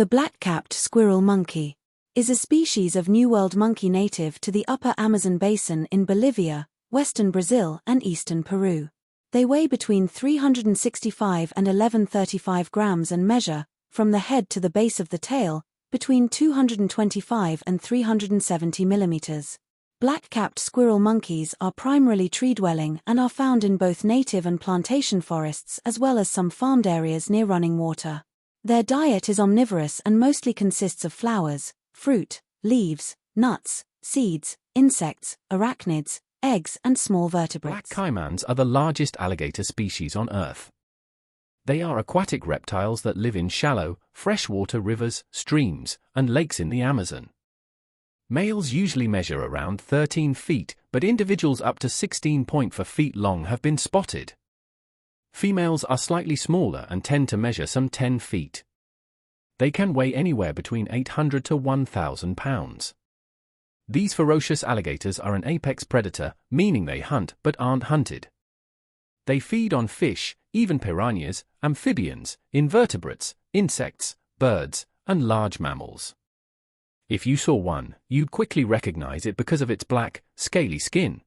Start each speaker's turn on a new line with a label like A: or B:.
A: The black-capped squirrel monkey is a species of New World monkey native to the upper Amazon basin in Bolivia, western Brazil and eastern Peru. They weigh between 365 and 1135 grams and measure, from the head to the base of the tail, between 225 and 370 millimeters. Black-capped squirrel monkeys are primarily tree-dwelling and are found in both native and plantation forests as well as some farmed areas near running water. Their diet is omnivorous and mostly consists of flowers, fruit, leaves, nuts, seeds, insects, arachnids, eggs and small vertebrates.
B: Black caimans are the largest alligator species on Earth. They are aquatic reptiles that live in shallow, freshwater rivers, streams, and lakes in the Amazon. Males usually measure around 13 feet, but individuals up to 16.4 feet long have been spotted. Females are slightly smaller and tend to measure some 10 feet. They can weigh anywhere between 800 to 1,000 pounds. These ferocious alligators are an apex predator, meaning they hunt but aren't hunted. They feed on fish, even piranhas, amphibians, invertebrates, insects, birds, and large mammals. If you saw one, you'd quickly recognize it because of its black, scaly skin.